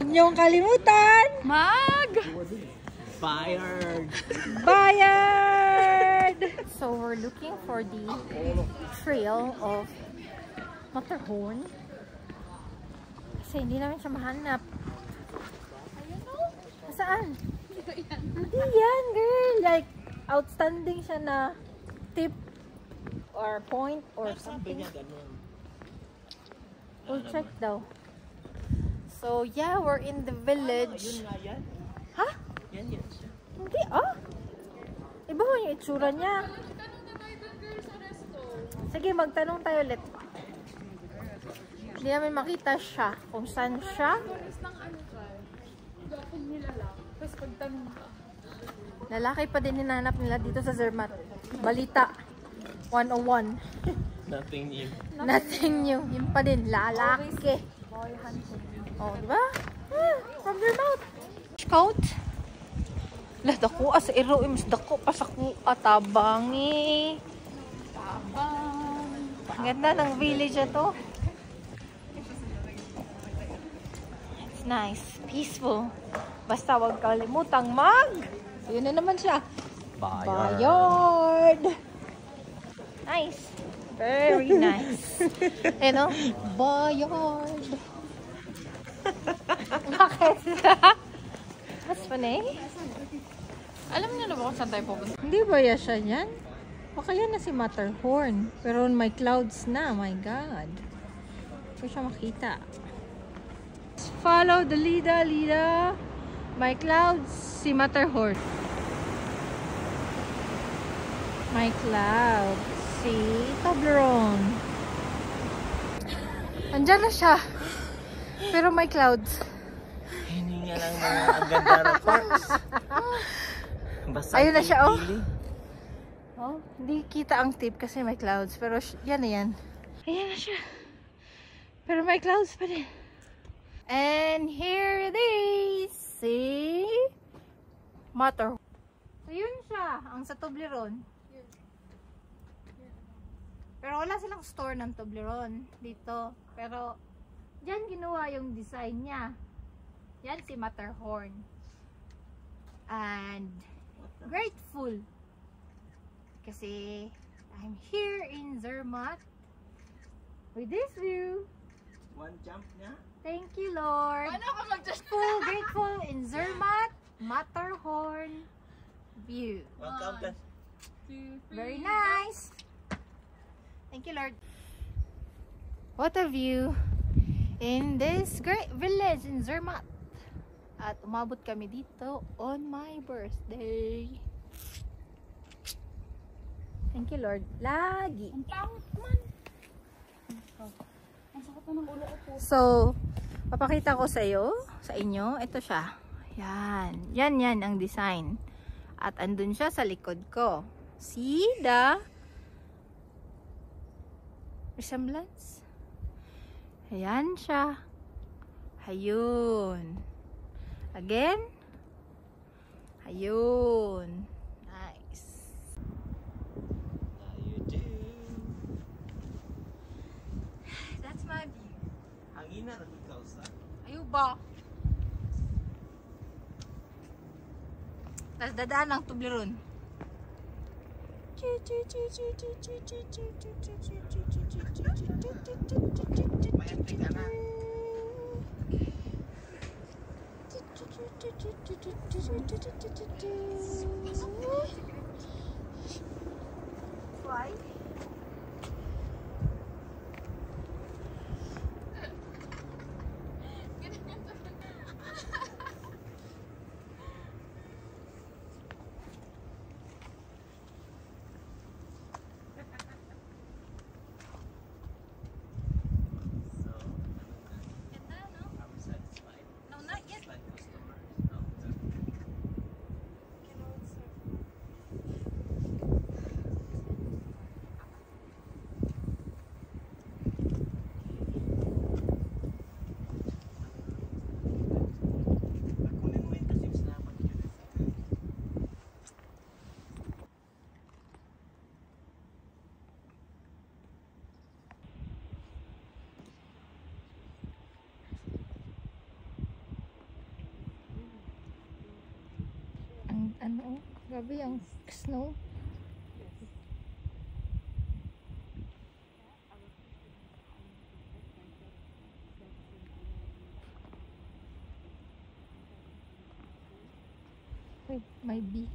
niyong kalimutan. Fired! Bayard! So we're looking for the trail of Matterhorn. Kasi hindi namin siya mahanap. Saan? Hindi yan, girl. Like, outstanding siya na tip or point or something. We'll check daw. So, yeah, we're in the village. Ha? Yan siya. Hindi, ah. Iba mo yung itsura niya. Sige, magtanong tayo ulit. Hindi namin makita siya. Kung saan siya. Lalaki pa din hinanap nila dito sa Zermatt. Balita 101. Nothing new. Nothing new. Yun pa din. Lalaki. Oh, diba? From Zermatt. Scout. Lah, dako as iro. Mas dako pa sa kuha. Tabangi. Ang ganda ng village na to. It's nice. Peaceful. Basta wag kalimutang yun na naman siya. Bayard. Nice. Very nice. You know? Bayard. Bakit? What's funny? Alam niyo na ba kung saan tayo pupunta? Hindi ba yan siya yan? Baka yan na si Matterhorn. Pero may clouds na. My God. Hindi ko siya makita. Follow the Lida. My clouds, si Matterhorn. My clouds, si Toblerone. Andyan na siya. Pero may clouds. Hindi nga lang mga Agandara Parks. Basta ayun na siya, oh. Oh, hindi kita ang tip kasi may clouds. Pero yan na yan. Ayan na siya. Pero may clouds pa din. And here it is. See? Matterhorn. So yun siya. Ang sa Toblerone. Pero wala silang store ng Toblerone dito. Pero dyan ginawa yung design niya. Yan si Matterhorn. And grateful. Kasi I'm here in Zermatt with this view. One jump niya. Thank you, Lord. Ano ka mag-just? Grateful in Zermatt, Matterhorn view. Welcome. 2, 3. Very nice. Thank you, Lord. What a view in this great village in Zermatt. At umabot kami dito on my birthday. Thank you, Lord. Lagi. Ang pangit man. Ang sakit na ng ulo ko po. So, papakita ko sa inyo. Ito siya. Yan. Yan ang design. At andun siya sa likod ko. See the resemblance? Ayan siya. Ayun. Again. Ayun. Nice. You do. That's my view. Hangin na ikaw sa. Ayun ba? Tapos dadaan ng Toblerone. Mayante ka na. Why? Grabe yung snow. Wait, my bee.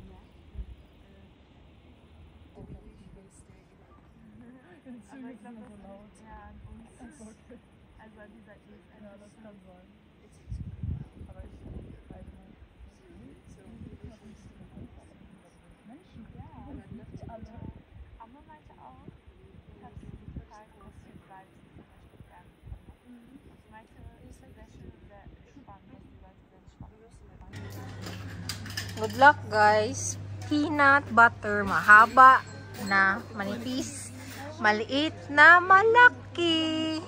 Good luck guys. Peanut butter, mahaba na manipis, maliit na malaki.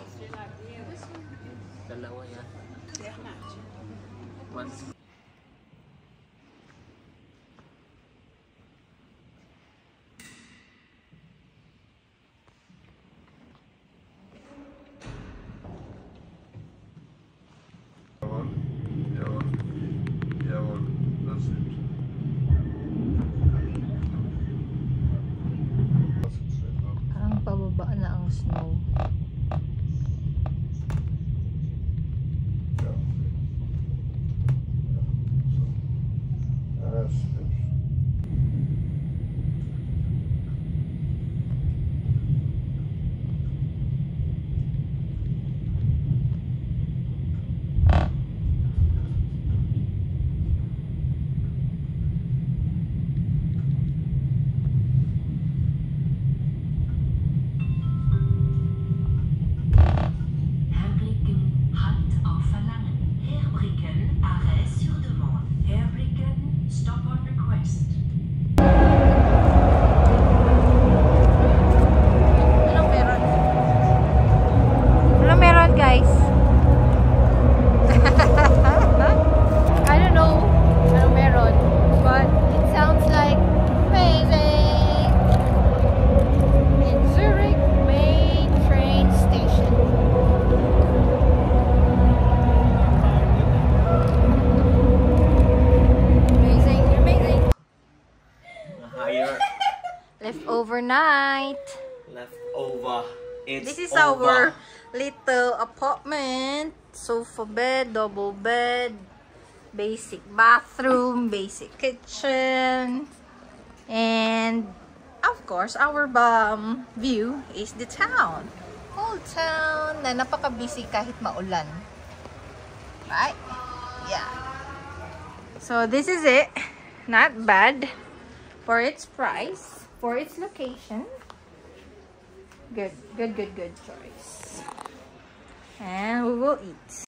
Dalawa yan. One. Jawohl, das sind. Ang pababa na ang snow. Ja. Ja, das stimmt. Herbricken, Halt auf Verlangen. Herbricken, arrêt sur demande. Herbricken, stop on request. Anong meron? Anong meron guys? I don't know anong meron, but it sounds like amazing. In Zurich main train station. Amazing, amazing. Higher. Leftover night. Leftover. It's This is over. our little apartment. Sofa bed, double bed, basic bathroom, basic kitchen, and of course our view is the town. Old town na napaka-busy kahit maulan. Right? Yeah. So this is it. Not bad for its price, for its location. Good choice. And we will eat.